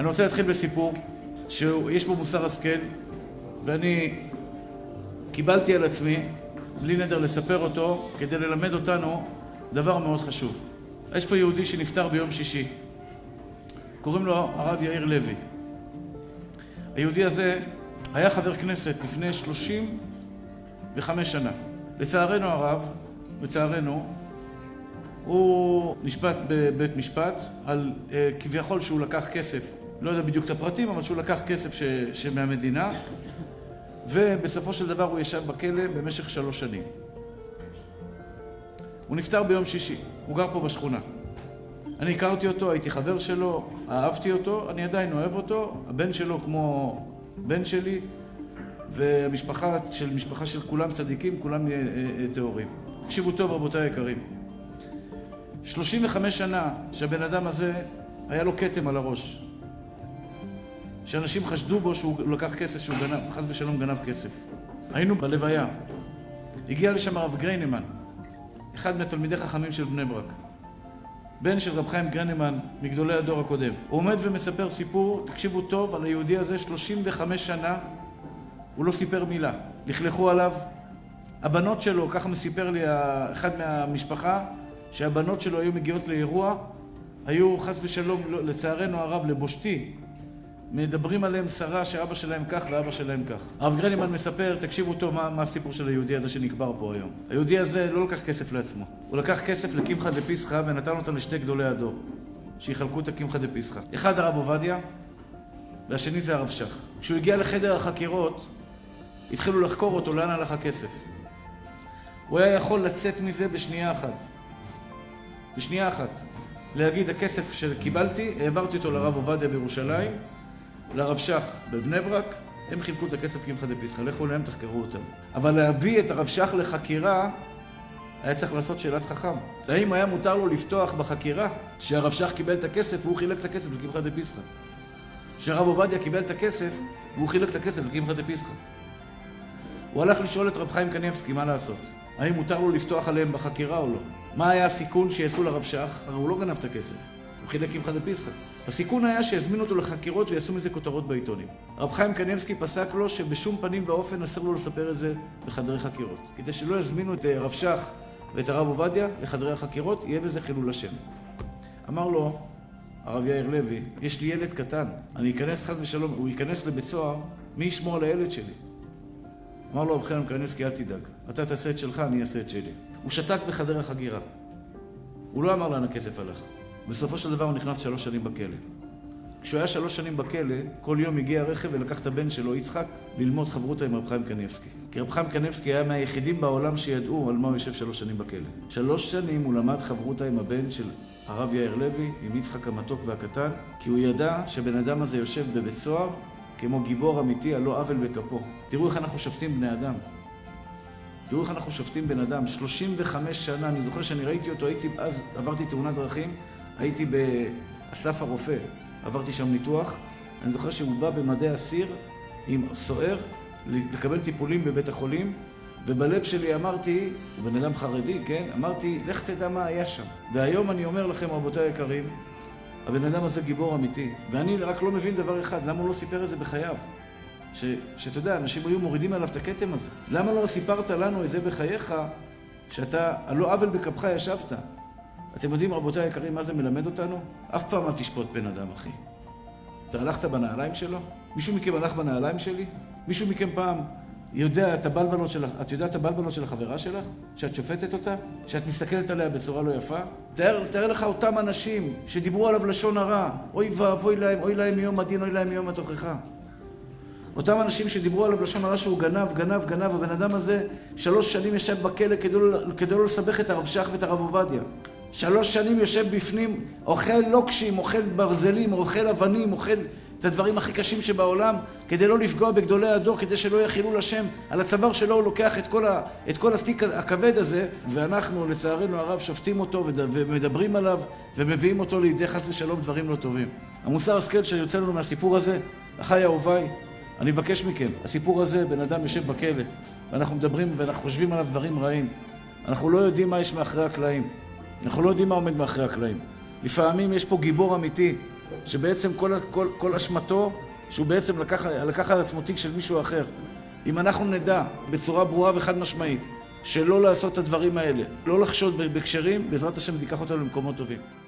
אני רוצה להתחיל בסיפור שיש בו מוסר השכל, ואני קיבלתי על עצמי, בלי נדר לספר אותו, כדי ללמד אותנו דבר מאוד חשוב. יש פה יהודי שנפטר ביום שישי. קוראים לו הרב יאיר לוי. היהודי הזה היה חבר כנסת לפני 35 שנה. לצערנו הרב, הוא נשפט בבית משפט על כביכול שהוא לקח כסף. לא יודע בדיוק את הפרטים, אבל שהוא לקח כסף מהמדינה, ובסופו של דבר הוא ישב בכלא במשך 3 שנים. הוא נפטר ביום שישי, הוא גר פה בשכונה. אני הכרתי אותו, הייתי חבר שלו, אהבתי אותו, אני עדיין אוהב אותו, הבן שלו כמו בן שלי, והמשפחה של כולם צדיקים, כולם טהורים. תקשיבו טוב רבותיי היקרים. 35 שנה שהבן אדם הזה היה לו כתם על הראש. שאנשים חשדו בו שהוא לקח כסף, שהוא גנב, חס ושלום גנב כסף. היינו בלוויה. הגיע לשם הרב גריינמן, אחד מהתלמידי חכמים של בני ברק. בן של רב חיים גריינמן, מגדולי הדור הקודם. הוא עומד ומספר סיפור, תקשיבו טוב, על היהודי הזה 35 שנה, הוא לא סיפר מילה. לכלכו עליו. הבנות שלו, ככה מסיפר לי אחד מהמשפחה, שהבנות שלו היו מגיעות לאירוע, היו חס ושלום, לצערנו הרב, לבושתי, מדברים עליהם שרה שאבא שלהם כך ואבא שלהם כך. הרב גריינמן מספר, תקשיבו טוב מה הסיפור של היהודי הזה שנקבר פה היום. היהודי הזה לא לקח כסף לעצמו. הוא לקח כסף לקמחא דפסחא ונתן אותם לשתי גדולי הדור, שיחלקו את הקמחא דפסחא. אחד הרב עובדיה, והשני זה הרב שך. כשהוא הגיע לחדר החקירות, התחילו לחקור אותו לאן הלך הכסף. הוא היה יכול לצאת מזה בשנייה אחת. בשנייה אחת. להגיד, הכסף שקיבלתי, העברתי אותו לרב עובדיה בירושלים, לרב שך בבני ברק, הם חילקו את הכסף קמחא דפסחא, לכו להם, תחקרו אותם. אבל להביא את הרב שך לחקירה, היה צריך לעשות שאלת חכם. האם היה מותר לו לפתוח בחקירה שהרב שך קיבל את הכסף והוא חילק את הכסף לקמחא דפסחא? שהרב עובדיה קיבל את הכסף והוא חילק את הכסף לקמחא דפסחא. הוא הלך לשאול את רב חיים קניבסקי מה לעשות. האם מותר לו לפתוח עליהם בחקירה או לא? מה היה הסיכון שיעשו לרב שך? הרי הוא לא גנב את הכסף. הוא חילק קמחא דפסחא. הסיכון היה שיזמינו אותו לחקירות ויעשו מזה כותרות בעיתונים. רב חיים קניבסקי פסק לו שבשום פנים ואופן אסור לו לספר את זה בחדרי חקירות. כדי שלא יזמינו את הרב שך ואת הרב עובדיה לחדרי החקירות, יהיה בזה חילול השם. אמר לו הרב יאיר לוי, יש לי ילד קטן, אני אכנס חס ושלום, הוא ייכנס לבית סוהר, מי ישמור על הילד שלי? אמר לו רב חיים קניבסקי, אל תדאג, אתה תעשה את שלך, אני אעשה את שלי. הוא שתק בחדר החגירה. הוא לא אמר לאן הכסף הלך. בסופו של דבר הוא נכנס 3 שנים בכלא. כשהוא היה 3 שנים בכלא, כל יום הגיע הרכב ולקח את הבן שלו, יצחק, ללמוד חברותה עם רב חיים קניבסקי. כי רב חיים קניבסקי היה מהיחידים בעולם שידעו על מה הוא יושב 3 שנים בכלא. 3 שנים הוא למד חברותה עם הבן של הרב יאיר לוי, עם יצחק המתוק והקטן, כי הוא ידע שבן אדם הזה יושב בבית סוהר כמו גיבור אמיתי, על לא עוול בכפו. תראו איך אנחנו שופטים בני אדם. תראו איך אנחנו שופטים בן אדם. 35 שנה, אני זוכר שאני ראיתי אותו, אז עברתי תאונת דרכים, הייתי באסף הרופא, עברתי שם ניתוח, אני זוכר שהוא בא במדי אסיר עם סוער לקבל טיפולים בבית החולים, ובלב שלי אמרתי, הוא בן אדם חרדי, כן? אמרתי, לך תדע מה היה שם. והיום אני אומר לכם, רבותיי היקרים, הבן אדם הזה גיבור אמיתי, ואני רק לא מבין דבר אחד, למה הוא לא סיפר את זה בחייו? שאתה יודע, אנשים היו מורידים עליו את הכתם הזה. למה לא סיפרת לנו את זה בחייך, כשאתה על לא עוול בכפך ישבת? אתם יודעים, רבותיי היקרים, מה זה מלמד אותנו? אף פעם אל תשפוט בן אדם, אחי. אתה הלכת בנעליים שלו? מישהו מכם הלך בנעליים שלי? מישהו מכם פעם יודע את הבלבלות שלך, את יודעת את הבלבלות של החברה שלך? שאת שופטת אותה? שאת מסתכלת עליה בצורה לא יפה? תאר לך אותם אנשים שדיברו עליו לשון הרע. אוי ואבוי להם, אוי להם מיום הדין, אוי להם מיום התוכחה. אותם אנשים שדיברו עליו לשון הרע שהוא גנב, הבן אדם הזה 3 שנים ישב בכלא כדי לא לסבך את הרב שך ואת הרב עובדיה. 3 שנים יושב בפנים, אוכל לוקשים, אוכל ברזלים, אוכל אבנים, אוכל את הדברים הכי קשים שבעולם, כדי לא לפגוע בגדולי הדור, כדי שלא יחילו לשם. על הצוואר שלו הוא לוקח את כל התיק הכבד הזה, ואנחנו לצערנו הרב שופטים אותו ומדברים עליו, ומביאים אותו לידי חס ושלום דברים לא טובים. המוסר השכל שיוצא לנו מהסיפור הזה, אחי אהוביי, אני מבקש מכם, הסיפור הזה, בן אדם יושב בכלא, ואנחנו מדברים ואנחנו חושבים עליו דברים רעים. אנחנו לא יודעים מה יש מאחורי הקלעים. אנחנו לא יודעים מה עומד מאחורי הקלעים. לפעמים יש פה גיבור אמיתי, שבעצם כל אשמתו, שהוא בעצם לקח על עצמו תיק של מישהו אחר. אם אנחנו נדע בצורה ברורה וחד משמעית שלא לעשות את הדברים האלה, לא לחשוד בקשרים, בעזרת השם תיקח אותנו למקומות טובים.